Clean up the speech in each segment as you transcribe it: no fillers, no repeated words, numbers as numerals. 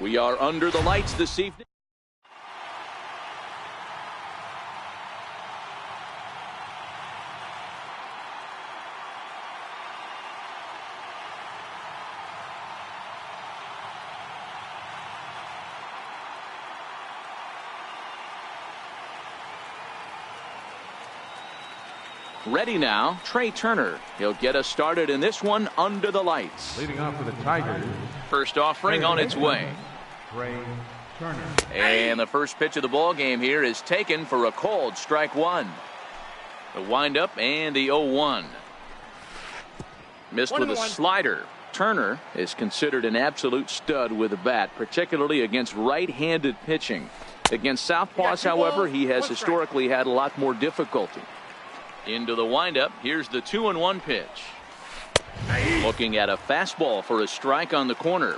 We are under the lights this evening. Ready now, Trey Turner. He'll get us started in this one under the lights. Leading off for the Tigers. First offering on its way. Trey Turner. And the first pitch of the ball game here is taken for a called strike one. The windup and the 0-1. Missed with a slider. Turner is considered an absolute stud with a bat, particularly against right-handed pitching. Against southpaws, however, he has historically had a lot more difficulty. Into the windup. Here's the 2-1 pitch. Looking at a fastball for a strike on the corner.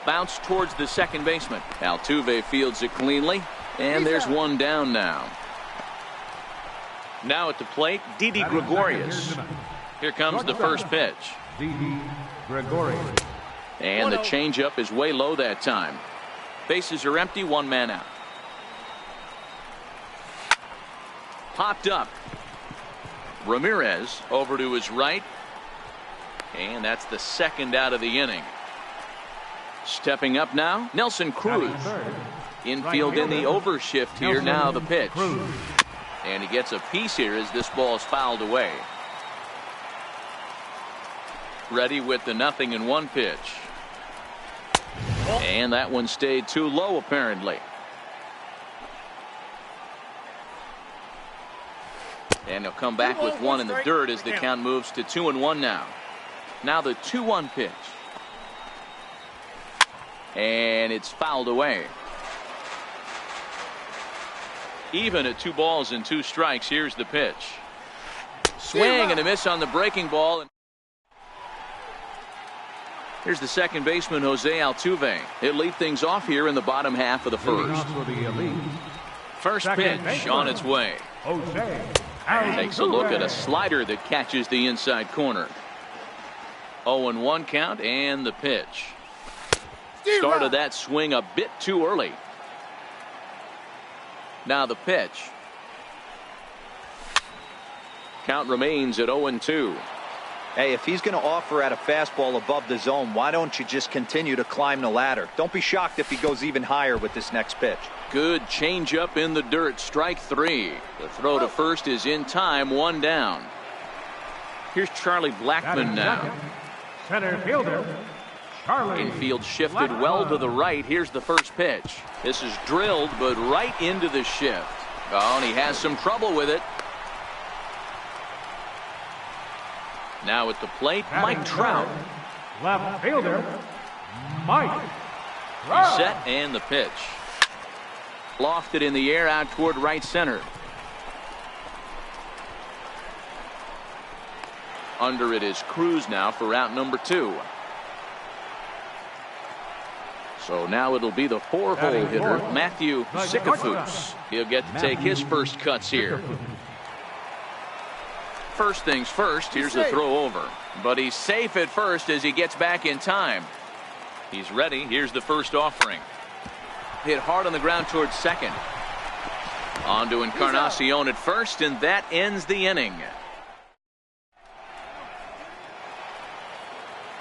Bounce towards the second baseman. Altuve fields it cleanly, and there's one down now. Now at the plate, Didi Gregorius. Here comes the first pitch. Didi Gregorius. And the changeup is way low that time. Bases are empty, one man out. Popped up. Ramirez over to his right. And that's the second out of the inning. Stepping up now, Nelson Cruz. Infield in the overshift here. Now the pitch. And he gets a piece here as this ball is fouled away. Ready with the 0-1 pitch. And that one stayed too low apparently. And he'll come back with one in the dirt as the count moves to 2-1 now. Now the 2-1 pitch. And it's fouled away. Even at 2 balls and 2 strikes. Here's the pitch. Swing and a miss on the breaking ball. Here's the second baseman, Jose Altuve. He'll lead things off here in the bottom half of the first. First pitch on its way. Takes a look at a slider that catches the inside corner. 0-1 count and the pitch. Started that swing a bit too early. Now the pitch. Count remains at 0-2. Hey, if he's going to offer at a fastball above the zone, why don't you just continue to climb the ladder? Don't be shocked if he goes even higher with this next pitch. Good changeup in the dirt. Strike 3. The throw to first is in time. 1 down. Here's Charlie Blackmon now. Center fielder Charlie. Infield shifted well to the right. Here's the first pitch. This is drilled, but right into the shift. Oh, and he has some trouble with it. Now at the plate, Mike Trout. Left fielder Mike Trout. Set and the pitch. Lofted in the air out toward right center. Under it is Cruz now for out number 2. So now it'll be the 4-hole hitter, Matthew Sikafus. He'll get to take his first cuts here. First things first, here's a throw over. But he's safe at first as he gets back in time. He's ready. Here's the first offering. Hit hard on the ground towards second. On to Encarnacion at first, and that ends the inning.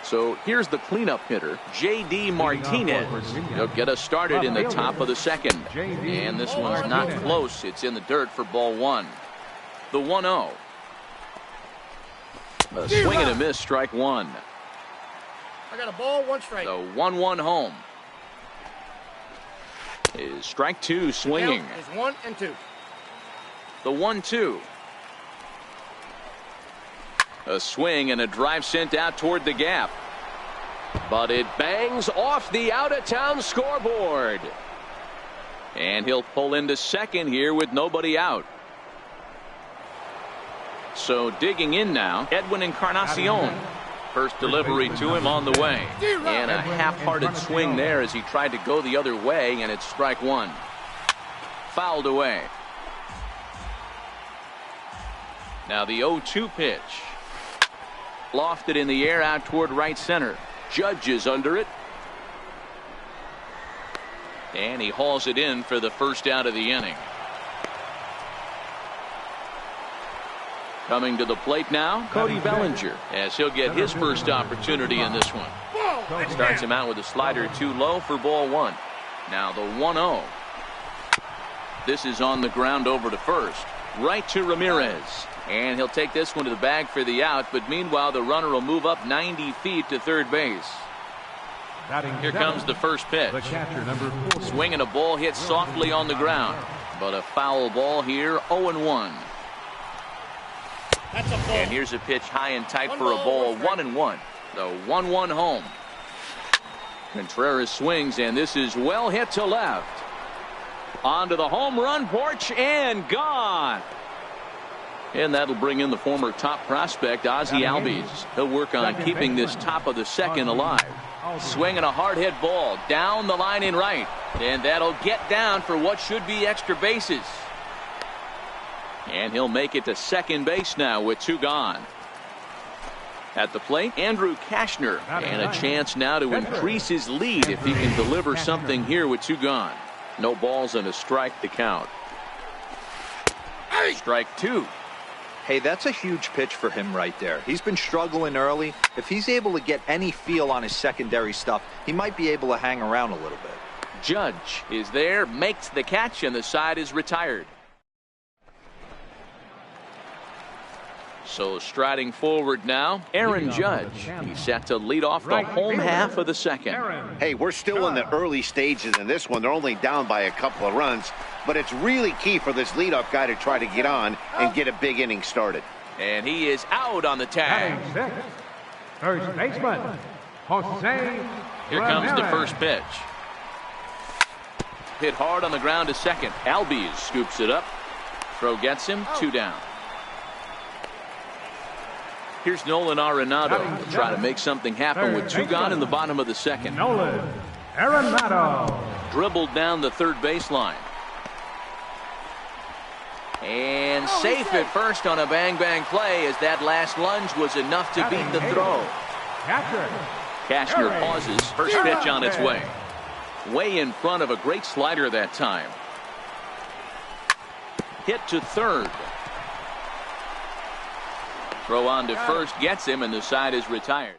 So here's the cleanup hitter, J.D. Martinez. He'll get us started in the top of the second. And this one's not close. It's in the dirt for ball 1. The 1-0. A swing and a miss, strike 1. I got a ball, 1 strike. The 1-1 home. Is strike 2 swinging. Count is 1 and 2. The 1-2. A swing and a drive sent out toward the gap. But it bangs off the out-of-town scoreboard. And he'll pull into second here with nobody out. So digging in now, Edwin Encarnacion. First delivery to him on the way. And a half-hearted swing there as he tried to go the other way, and it's strike 1. Fouled away. Now the 0-2 pitch. Lofted in the air out toward right center. Judge is under it. And he hauls it in for the first out of the inning. Coming to the plate now, Cody Bellinger, as he'll get his first opportunity in this one. Starts him out with a slider too low for ball one. Now the 1-0. This is on the ground over to first. Right to Ramirez. And he'll take this one to the bag for the out, but meanwhile the runner will move up 90 feet to third base. Here comes the first pitch. Swinging a ball hit softly on the ground, but a foul ball here, 0-1. And here's a pitch high and tight for a ball, 1-1. The 1-1 home. Contreras swings, and this is well hit to left. Onto the home run porch and gone. And that'll bring in the former top prospect, Ozzie Albies. He'll work on keeping this top of the second alive. Swinging a hard hit ball down the line in right. And that'll get down for what should be extra bases. And he'll make it to second base now with 2 gone. At the plate, Andrew Kashner. And a chance now to increase his lead if he can deliver something here with 2 gone. No balls and a strike to count. Strike 2. Hey, that's a huge pitch for him right there. He's been struggling early. If he's able to get any feel on his secondary stuff, he might be able to hang around a little bit. Judge is there, makes the catch, and the side is retired. So striding forward now, Aaron Judge. He's set to lead off the home half of the second. Hey, we're still in the early stages in this one. They're only down by a couple of runs, but it's really key for this leadoff guy to try to get on and get a big inning started. And he is out on the tag. First baseman, Jose. Here comes the first pitch. Hit hard on the ground to second. Albies scoops it up. Throw gets him, 2 down. Here's Nolan Arenado to try to make something happen with 2 gone in the bottom of the second. Nolan Arenado. Dribbled down the third baseline. And safe at first on a bang-bang play, as that last lunge was enough to beat the throw. Kashner pauses. First pitch on its way. Way in front of a great slider that time. Hit to third. Throw on to first gets him, and the side is retired.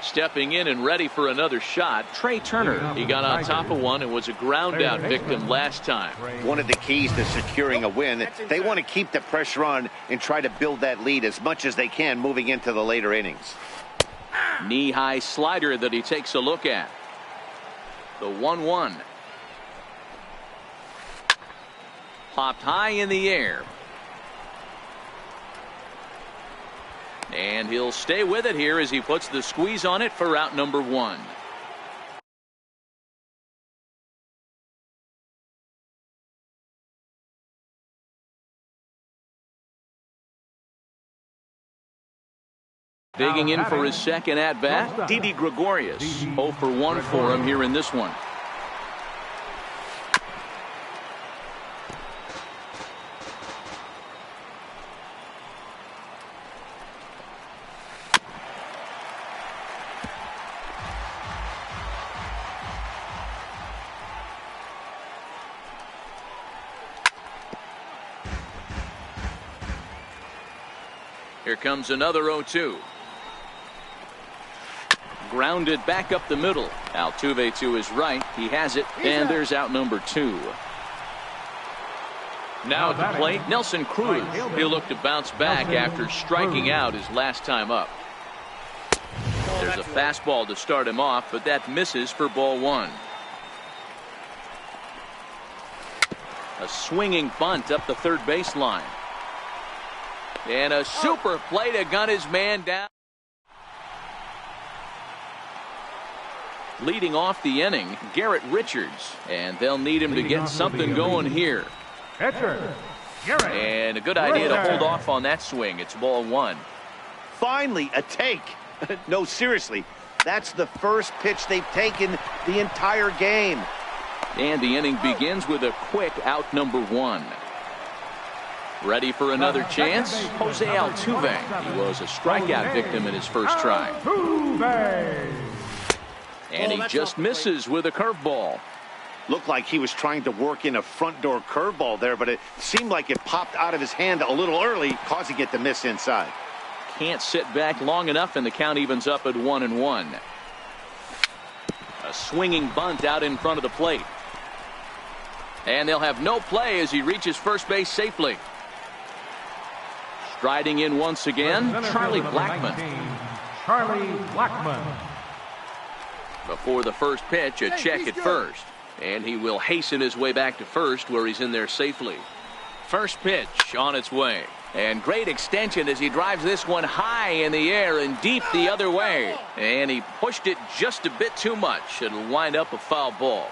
Stepping in and ready for another shot, Trey Turner. He got on top of one and was a ground out victim last time. One of the keys to securing a win, they want to keep the pressure on and try to build that lead as much as they can moving into the later innings. Knee-high slider that he takes a look at. The 1-1. Popped high in the air. And he'll stay with it here as he puts the squeeze on it for out number 1. Digging in for his second at-bat, Didi Gregorius. 0 for 1 for him here in this one. Here comes another 0-2. Grounded back up the middle. Altuve to his right. He has it, and there's out number 2. Now at the plate, Nelson Cruz. He'll look to bounce back after striking out his last time up. There's a fastball to start him off, but that misses for ball 1. A swinging bunt up the third baseline. And a super play to gun his man down. Leading off the inning, Garrett Richards. And they'll need him to get something going here. And a good idea to hold off on that swing. It's ball 1. Finally, a take. No, seriously. That's the first pitch they've taken the entire game. And the inning begins with a quick out number 1. Ready for another chance? Jose Altuve. He was a strikeout victim in his first try. And he just misses with a curveball. Looked like he was trying to work in a front door curveball there, but it seemed like it popped out of his hand a little early, causing it to miss inside. Can't sit back long enough, and the count evens up at 1-1. A swinging bunt out in front of the plate. And they'll have no play as he reaches first base safely. Striding in once again, Charlie Blackmon. Charlie Blackmon. Before the first pitch, a check at first. And he will hasten his way back to first, where he's in there safely. First pitch on its way. And great extension as he drives this one high in the air and deep the other way. And he pushed it just a bit too much. It'll wind up a foul ball.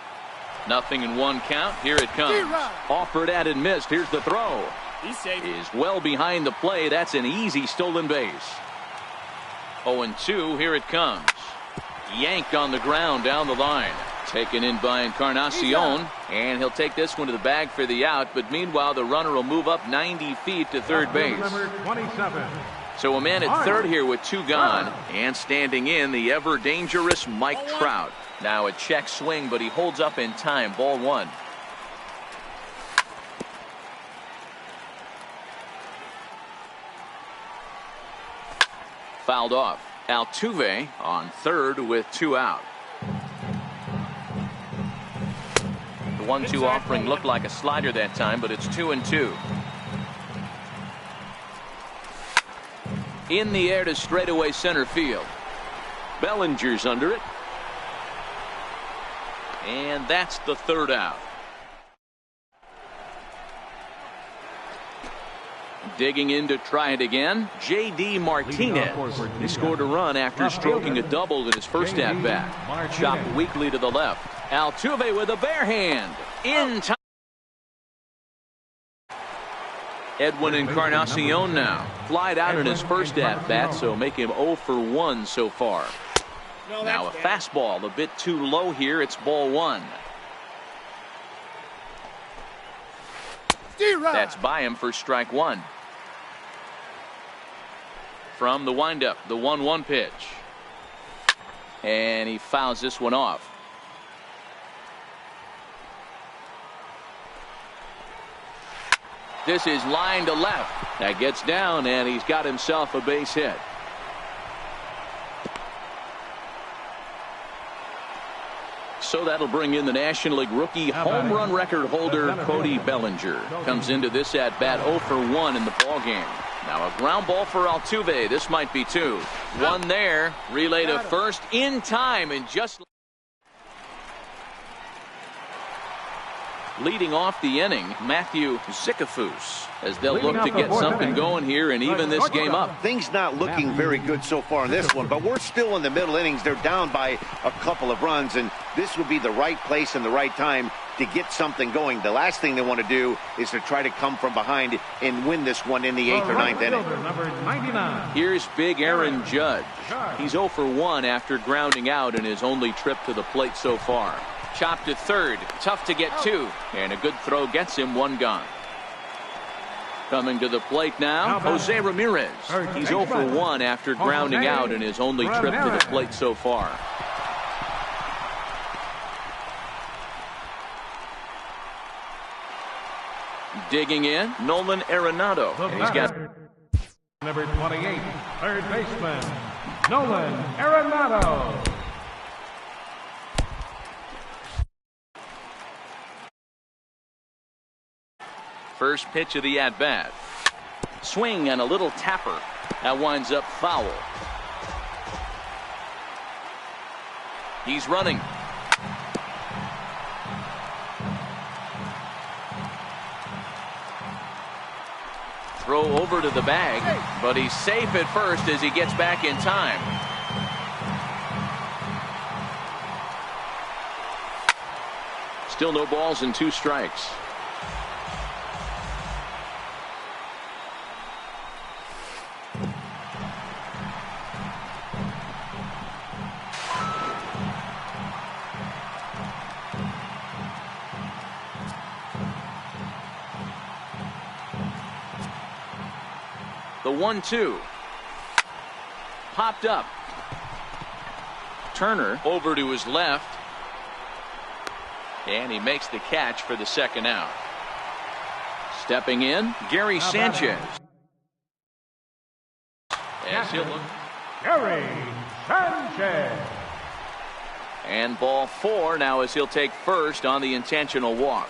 Nothing in one count. Here it comes. Offered at and missed. Here's the throw. He's safe. Is well behind the play. That's an easy stolen base. 0-2. Here it comes. Yanked on the ground down the line. Taken in by Encarnacion. And he'll take this one to the bag for the out. But meanwhile, the runner will move up 90 feet to third base. Number 27. So a man at third here with two gone. And standing in, the ever dangerous Mike Trout. Now a check swing, but he holds up in time. Ball one. Fouled off. Altuve on third with two out. The 1-2 offering looked like a slider that time, but it's 2-2. In the air to straightaway center field. Bellinger's under it. And that's the third out. Digging in to try it again, J.D. Martinez. He scored a run after stroking a double in his first at-bat. Chopped weakly to the left. Altuve with a bare hand. In time. Edwin Encarnacion now. Flied out in his first at-bat, so make him 0 for 1 so far. Now a fastball a bit too low here. It's ball one. That's by him for strike one. From the windup, the 1-1 pitch. And he fouls this one off. This is line to left. That gets down, and he's got himself a base hit. So that'll bring in the National League rookie home run record holder Cody Bellinger. Comes into this at bat 0 for 1 in the ball game. Now a ground ball for Altuve. This might be two. One there. Relay to first in time, and just leading off the inning, Matthew Zicafus, as they'll look to get something going here and even this game up. Things not looking very good so far in this one, but we're still in the middle innings. They're down by a couple of runs, and this would be the right place and the right time to get something going. The last thing they want to do is to try to come from behind and win this one in the 8th or 9th inning. Number 99. Here's big Aaron Judge. He's 0 for 1 after grounding out in his only trip to the plate so far. Chopped to third. Tough to get to. And a good throw gets him one gone. Coming to the plate now, Jose Ramirez. He's 0 for 1 after grounding out in his only trip to the plate so far. Digging in, Nolan Arenado. And he's got number 28, third baseman, Nolan Arenado. first pitch of the at-bat. Swing and a little tapper. That winds up foul. He's running. Throw over to the bag, but he's safe at first as he gets back in time. Still no balls and 2 strikes. The 1-2. Popped up. Turner over to his left. And he makes the catch for the second out. Stepping in, Gary Sanchez. As he'll look. Gary Sanchez. And ball 4 now as he'll take first on the intentional walk.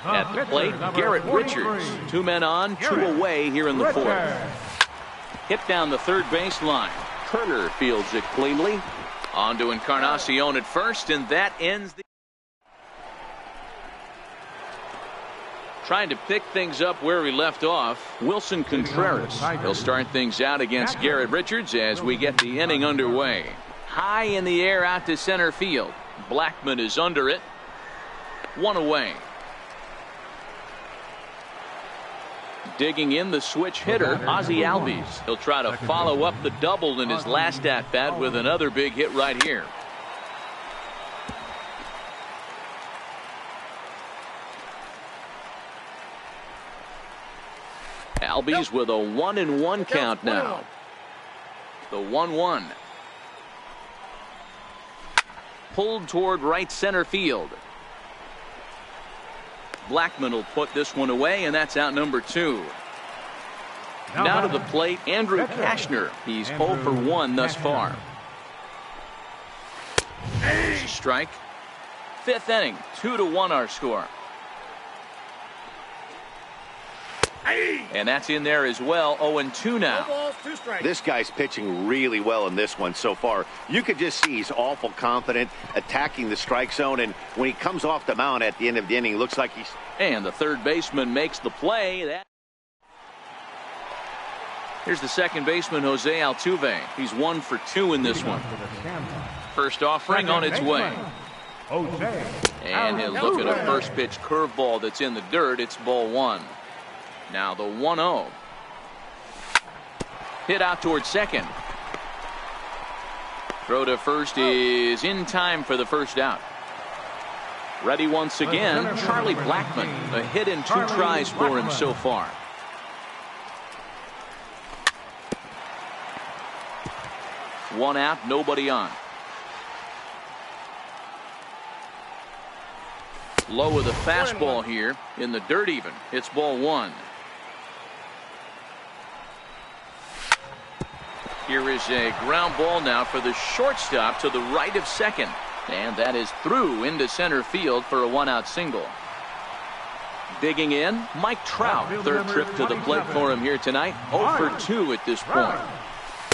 At the plate, Garrett Richards. 2 men on, 2 away here in the 4th. Hit down the third baseline. Turner fields it cleanly. On to Encarnacion at first, and that ends the... Trying to pick things up where we left off, Wilson Contreras. He'll start things out against Garrett Richards as we get the inning underway. High in the air out to center field. Blackmon is under it. 1 away. Digging in the switch hitter, Ozzie Albies. He'll try to follow up the double in his last at-bat with another big hit right here. Albies with a 1-1 count now. The 1-1. Pulled toward right center field. Blackmon will put this one away, and that's out number 2. Now to the plate, Andrew Kashner. He's 0 for 1 thus far. Strike. 5th inning, 2-1 our score. And that's in there as well. 0-2 now. This guy's pitching really well in this one so far. You could just see he's awful confident attacking the strike zone, and when he comes off the mound at the end of the inning, looks like he's... And the third baseman makes the play. Here's the second baseman, Jose Altuve. He's 1 for 2 in this one. First offering on its way. And he'll look at a first pitch curveball that's in the dirt. It's ball 1. Now the 1-0. Hit out towards second. Throw to first is in time for the first out. Ready once again, Charlie Blackmon. A hit and 2 tries for him so far. One out, nobody on. Low with a fastball here in the dirt even. It's ball 1. Here is a ground ball now for the shortstop to the right of second. And that is through into center field for a 1-out single. Digging in, Mike Trout. Third trip to the plate for him here tonight. 0 for 2 at this point.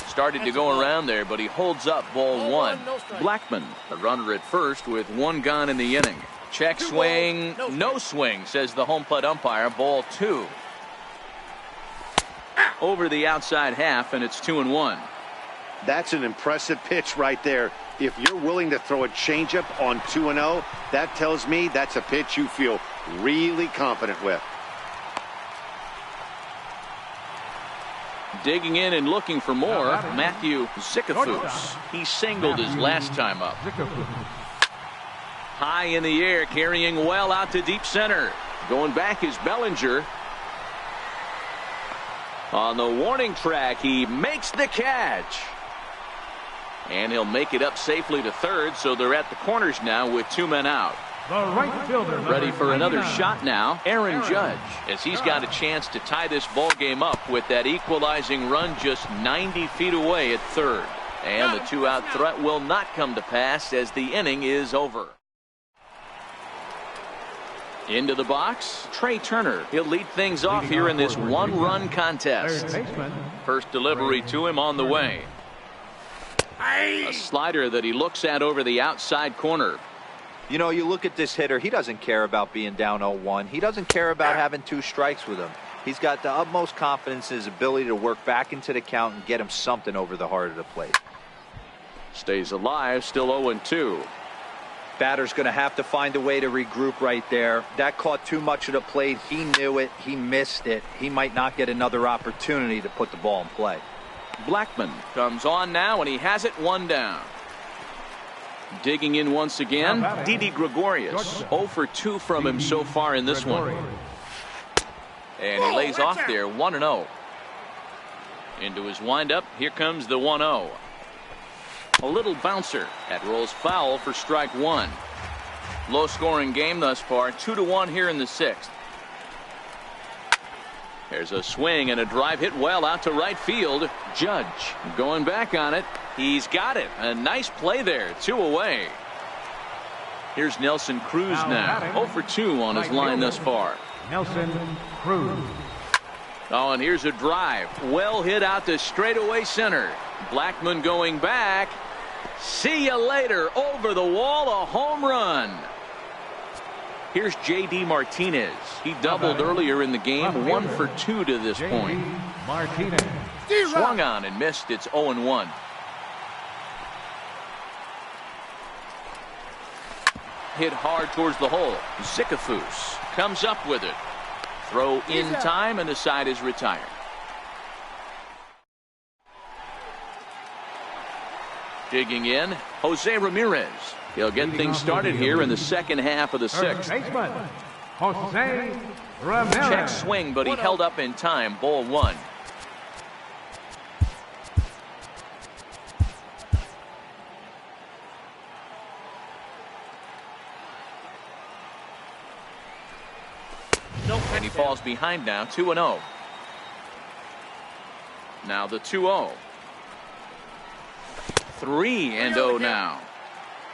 Started to go around there, but he holds up ball 1. Blackmon, the runner at first with 1 gone in the inning. Check swing, no swing, says the home plate umpire. Ball 2. Over the outside half, and it's 2-1. That's an impressive pitch right there. If you're willing to throw a changeup on 2-0, that tells me that's a pitch you feel really confident with. Digging in and looking for more, Matthew Zickafoose. He singled his last time up. High in the air, carrying well out to deep center. Going back is Bellinger. On the warning track, he makes the catch. And he'll make it up safely to third, so they're at the corners now with 2 men out. The right fielder, ready for another shot now, Aaron Judge, as he's got a chance to tie this ball game up with that equalizing run just 90 feet away at third. And the 2-out threat will not come to pass as the inning is over. Into the box, Trey Turner. He'll lead things off here in this 1-run contest. First delivery to him on the way. A slider that he looks at over the outside corner. You know, you look at this hitter, he doesn't care about being down 0-1. He doesn't care about having 2 strikes with him. He's got the utmost confidence in his ability to work back into the count and get him something over the heart of the plate. Stays alive, still 0-2. Batter's going to have to find a way to regroup right there. That caught too much of the plate. He knew it. He missed it. He might not get another opportunity to put the ball in play. Blackmon comes on now, and he has it 1 down. Digging in once again, Didi Gregorius. 0 for 2 from him so far in this one. And he lays off there, 1-0. Into his windup. Here comes the 1-0. A little bouncer. That rolls foul for strike one. Low scoring game thus far. 2-1 here in the sixth. There's a swing and a drive hit well out to right field. Judge going back on it. He's got it. A nice play there. 2 away. Here's Nelson Cruz now. 0 for 2 on his line thus far. Nelson Cruz. Oh, and here's a drive. Well hit out to straightaway center. Blackmon going back. See you later. Over the wall. A home run. Here's J.D. Martinez. He doubled earlier in the game. 1 for 2 to this point. Martinez. Swung on and missed. It's 0-1. Hit hard towards the hole. Zicafus comes up with it. Throw in time, and the side is retired. Digging in, Jose Ramirez. He'll get things started here in the second half of the sixth. Baseman, Jose Ramirez. Check swing, but he held up in time. Ball one. And he falls behind now. 2-0. Now the 2-0. 3-0 now.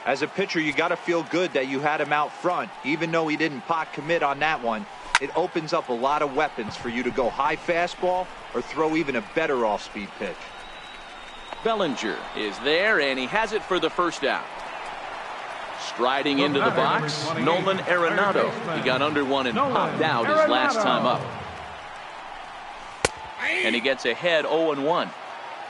As a pitcher, you got to feel good that you had him out front. Even though he didn't pot commit on that one, it opens up a lot of weapons for you to go high fastball or throw even a better off-speed pitch. Bellinger is there, and he has it for the first out. Striding into the box, Nolan Arenado. He got under one and popped out his last time up. And he gets ahead 0-1.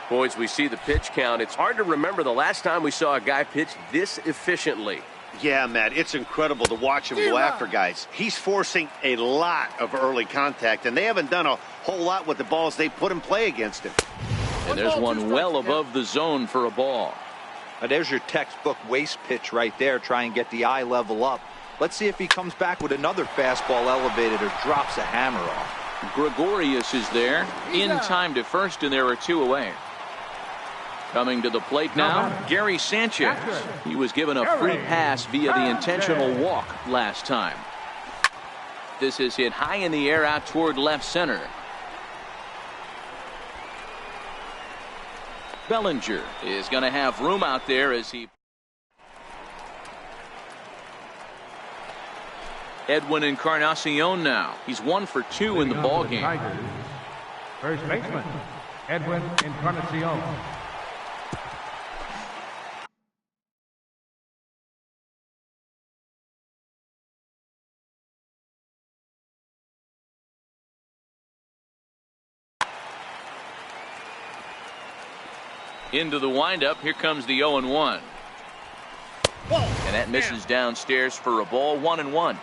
Boys, we see the pitch count. It's hard to remember the last time we saw a guy pitch this efficiently. Yeah, Matt, it's incredible to watch him go after guys. He's forcing a lot of early contact, and they haven't done a whole lot with the balls they put in play against him. And there's one well above the zone for a ball. Now there's your textbook waist pitch right there. Try and get the eye level up. Let's see if he comes back with another fastball elevated or drops a hammer off. Gregorius is there. In time to first, and there are 2 away. Coming to the plate now, Gary Sanchez. He was given a free pass via the intentional walk last time. This is hit high in the air out toward left center. Bellinger is going to have room out there as he. Edwin Encarnacion now. He's 1 for 2 in the ball game. First baseman, Edwin Encarnacion. Into the windup. Here comes the 0-1. And that misses downstairs for a ball. 1-1.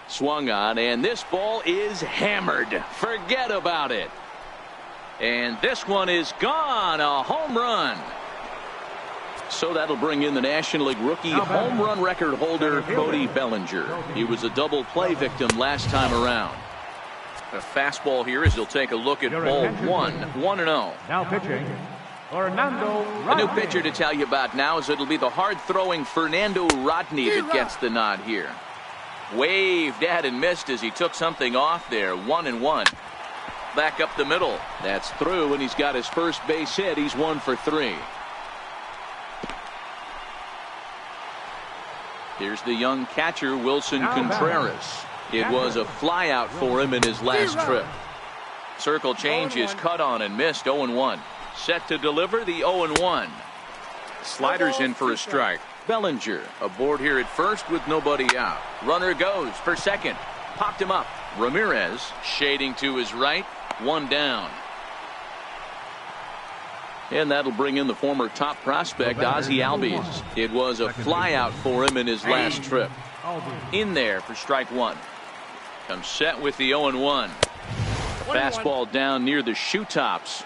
Swung on, and this ball is hammered. Forget about it. And this one is gone. A home run. So that'll bring in the National League rookie home run record holder, Cody Bellinger. He was a double play victim last time around. A fastball here as he'll take a look at ball one. 1-0. Now pitching, Fernando Rodney. A new pitcher to tell you about now is it'll be the hard-throwing Fernando Rodney that gets the nod here. Waved at and missed as he took something off there. 1-1. Back up the middle. That's through, and he's got his first base hit. He's 1 for 3. Here's the young catcher, Wilson Contreras. It was a flyout for him in his last trip. Circle change is cut on and missed. 0-1. Set to deliver the 0-1. Sliders in for a strike. Bellinger aboard here at first with nobody out. Runner goes for second. Popped him up. Ramirez shading to his right. 1 down. And that'll bring in the former top prospect, Ozzie Albies. It was a flyout for him in his last trip. In there for strike 1. Comes set with the 0-1. Fastball down near the shoe tops.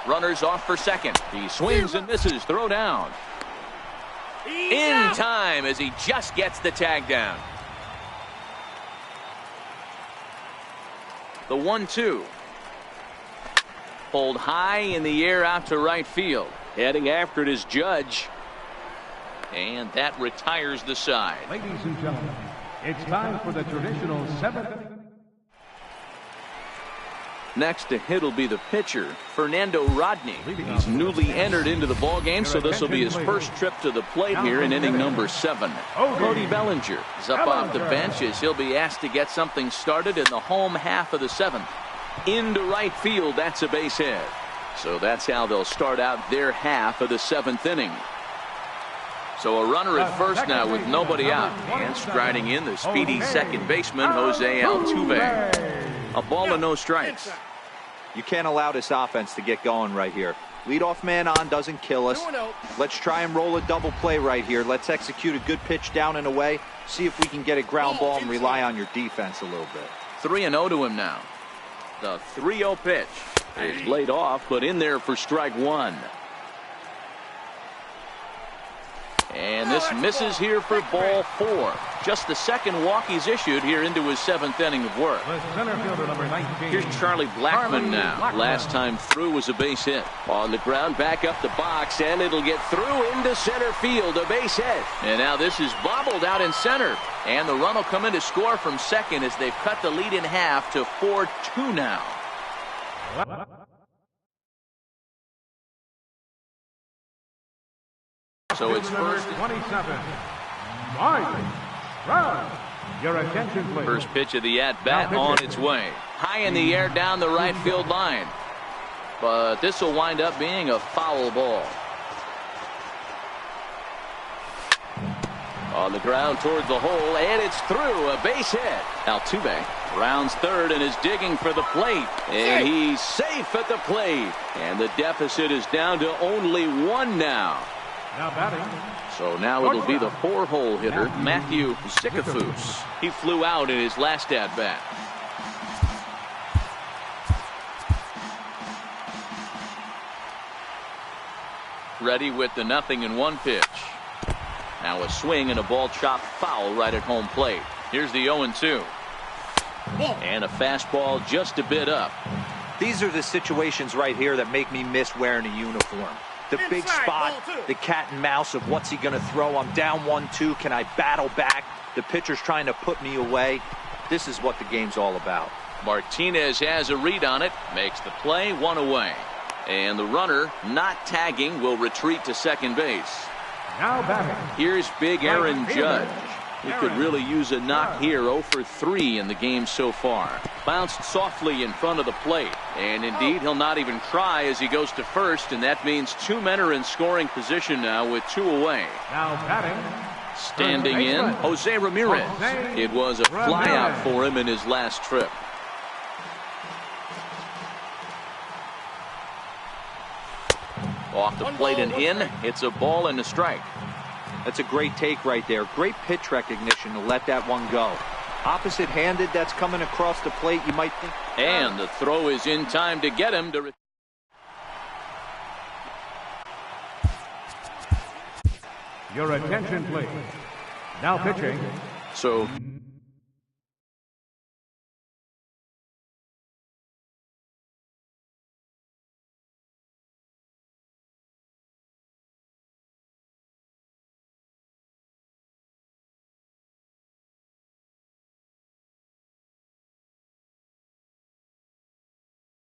Runners off for second. He swings and misses. Throw down. In time as he just gets the tag down. The 1-2. Pulled high in the air out to right field. Heading after it is Judge. And that retires the side. Ladies and gentlemen, it's time for the traditional 7th. Next to hit will be the pitcher, Fernando Rodney. He's newly entered into the ballgame, so this will be his first trip to the plate here in inning number 7. Cody Bellinger is up off the bench as he'll be asked to get something started in the home half of the 7th. Into right field, that's a base hit. So that's how they'll start out their half of the 7th inning. So a runner at first now with nobody out. And striding in, the speedy second baseman, Jose Altuve. A ball and no strikes. You can't allow this offense to get going right here. Leadoff man on doesn't kill us. Let's try and roll a double play right here. Let's execute a good pitch down and away. See if we can get a ground ball and rely on your defense a little bit. 3-0 to him now. The 3-0 pitch is laid off, but in there for strike 1. And this misses here for ball 4. Just the second walk he's issued here into his 7th inning of work. Here's Charlie Blackmon now. Last time through was a base hit. On the ground, back up the box, and it'll get through into center field. A base hit. And now this is bobbled out in center. And the run will come in to score from second as they've cut the lead in half to 4-2 now. So it's first. 27. Round. Your attention, please. First pitch of the at-bat on its way. High in the air down the right field line. But this will wind up being a foul ball. On the ground toward the hole, and it's through. A base hit. Altuve rounds third and is digging for the plate. And he's safe at the plate. And the deficit is down to only 1 now. Now batting. So now it'll be the 4-hole hitter, Matthew Sikafus. He flew out in his last at-bat. Ready with the 0-1 pitch. Now a swing and a ball chopped foul right at home plate. Here's the 0-2. And a fastball just a bit up. These are the situations right here that make me miss wearing a uniform. The big spot, the cat and mouse of what's he going to throw. I'm down 1-2. Can I battle back? The pitcher's trying to put me away. This is what the game's all about. Martinez has a read on it, makes the play, 1 away. And the runner, not tagging, will retreat to second base. Now batting. Here's big Aaron Judge. He could really use a knock here. 0 for 3 in the game so far. Bounced softly in front of the plate. And indeed, he'll not even try as he goes to first. And that means 2 men are in scoring position now with 2 away. Now batting. Standing in, Jose Ramirez. It was a flyout for him in his last trip. Off the plate and in. It's a ball and a strike. That's a great take right there. Great pitch recognition to let that one go. Opposite handed, that's coming across the plate. You might think. And the throw is in time to get him to. Your attention, please. Now pitching. So.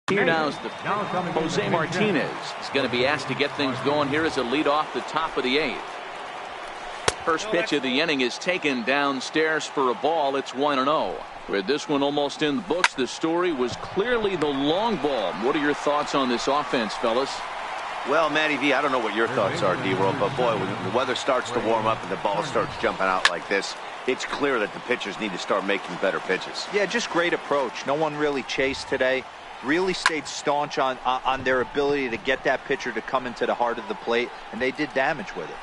Here now is the Jose Martinez. He's going to be asked to get things going here as a lead off the top of the 8th. First pitch of the inning is taken downstairs for a ball. It's 1-0. With this one almost in the books, the story was clearly the long ball. What are your thoughts on this offense, fellas? Well, Matty V, I don't know what your thoughts are, D-World, but boy, when the weather starts to warm up and the ball starts jumping out like this, it's clear that the pitchers need to start making better pitches. Yeah, just great approach. No one really chased today. Really stayed staunch on their ability to get that pitcher to come into the heart of the plate, and they did damage with it.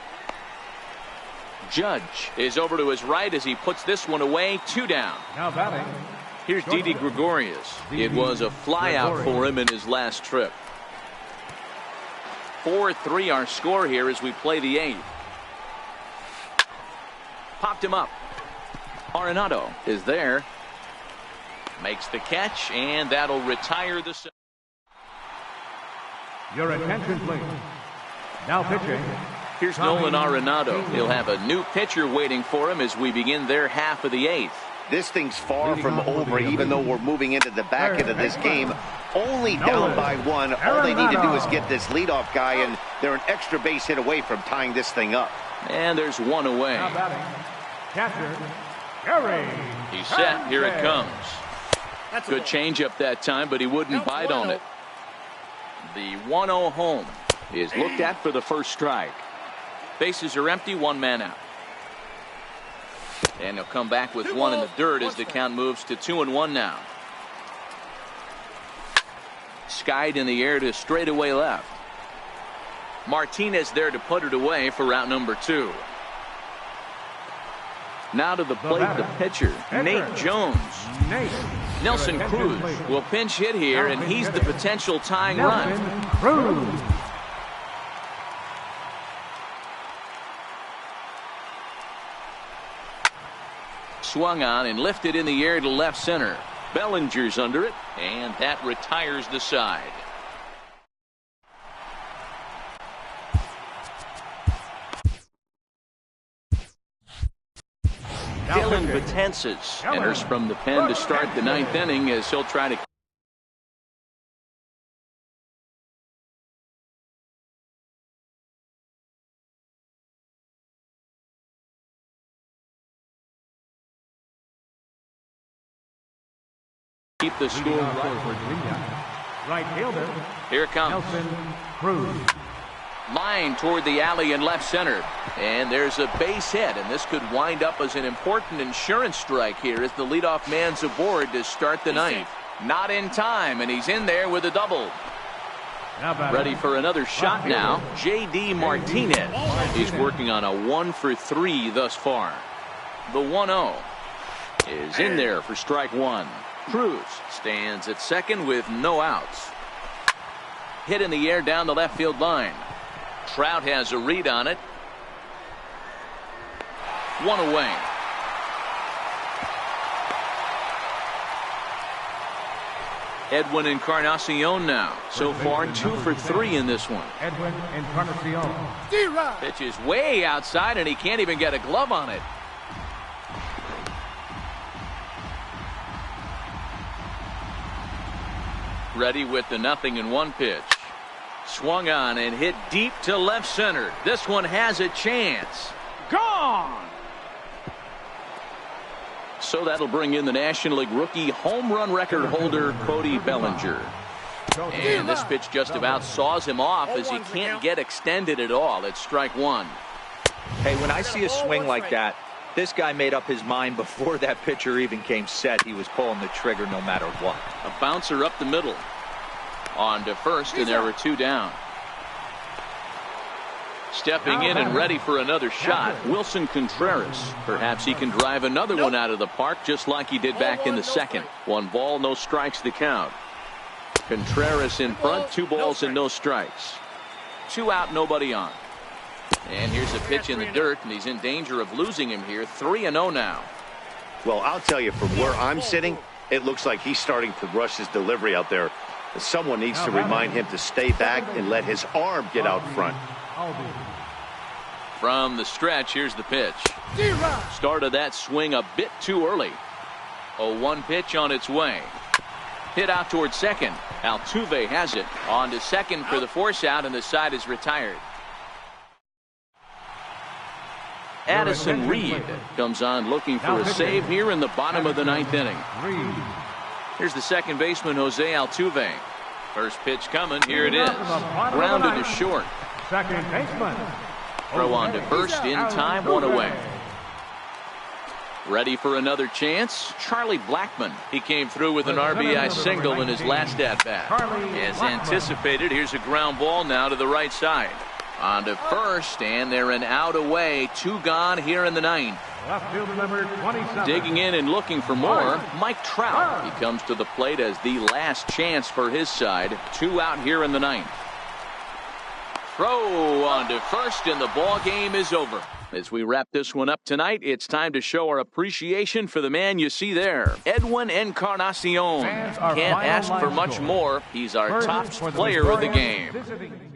Judge is over to his right as he puts this one away. 2 down. Now batting. Here's Didi Gregorius. It was a flyout for him in his last trip. 4-3 our score here as we play the 8th. Popped him up. Arenado is there. Makes the catch, and that'll retire the set. Your attention, please. Now pitching. Here's Nolan Arenado. He'll have a new pitcher waiting for him as we begin their half of the 8th. This thing's far from over, even though we're moving into the back end of this game. Only down by 1. All they need to do is get this leadoff guy, and they're an extra base hit away from tying this thing up. And there's 1 away. Now batting. Catcher, Gary. He's set. Here it comes. That's a Good ball. changeup that time, but he wouldn't Counts bite on 1-0. it. The 1-0 home is looked at for the first strike. Bases are empty, 1 man out. And he'll come back with 1 in the dirt as the count moves to 2-1 now. Skied in the air to straightaway left. Martinez there to put it away for route number 2. Now to the plate, the pitcher, Nate Jones. Nelson Cruz will pinch hit here, and he's the potential tying run. Cruz. Swung on and lifted in the air to left center. Bellinger's under it, and that retires the side. Dylan Betances enters from the pen to start the 9th inning as he'll try to keep the score right. Right fielder. Here it comes. Nelson Cruz. Line toward the alley in left center. And there's a base hit, and this could wind up as an important insurance strike here as the leadoff man's aboard to start the 9th. Not in time, and he's in there with a double. Ready for another shot now. J.D. Martinez. He's working on a 1-for-3 thus far. The 1-0 is in there for strike 1. Cruz stands at second with no outs. Hit in the air down the left field line. Trout has a read on it. 1 away. Edwin Encarnacion now. So far 2-for-3 in this one. Edwin Encarnacion. D-Rod. Pitch is way outside, and he can't even get a glove on it. Ready with the 0-1 pitch. Swung on and hit deep to left center. This one has a chance. Gone! So that'll bring in the National League rookie home run record holder Cody Bellinger. And this pitch just about saws him off as he can't get extended at all. It's strike 1. Hey, when I see a swing like that, this guy made up his mind before that pitcher even came set. He was pulling the trigger no matter what. A bouncer up the middle. On to first, and there were 2 down. Stepping in and ready for another shot, Wilson Contreras. Perhaps he can drive another one out of the park just like he did back in the second. 1 ball, no strikes to count. Contreras in front, 2 balls and no strikes. 2 out, nobody on. And here's a pitch in the dirt, and he's in danger of losing him here. 3-0 now. Well, I'll tell you, from where I'm sitting, it looks like he's starting to rush his delivery out there. Someone needs to remind him to stay back and let his arm get out front. From the stretch, here's the pitch. Started that swing a bit too early. 0-1 pitch on its way. Hit out towards second. Altuve has it. On to second for the force out, and the side is retired. Addison Reed comes on looking for a save here in the bottom of the 9th inning. Here's the second baseman, Jose Altuve. First pitch coming. Here it is. Grounded to short. Second baseman. Throw on to first in time. 1 away. Ready for another chance. Charlie Blackmon. He came through with an RBI single in his last at-bat. As anticipated, here's a ground ball now to the right side. On to first, and they're an out away. 2 gone here in the 9th. Left fielder number 27. Digging in and looking for more, Mike Trout. He comes to the plate as the last chance for his side. 2 out here in the 9th. Throw on to first, and the ball game is over. As we wrap this one up tonight, it's time to show our appreciation for the man you see there. Edwin Encarnacion. Can't ask for much more. He's our top player of the game.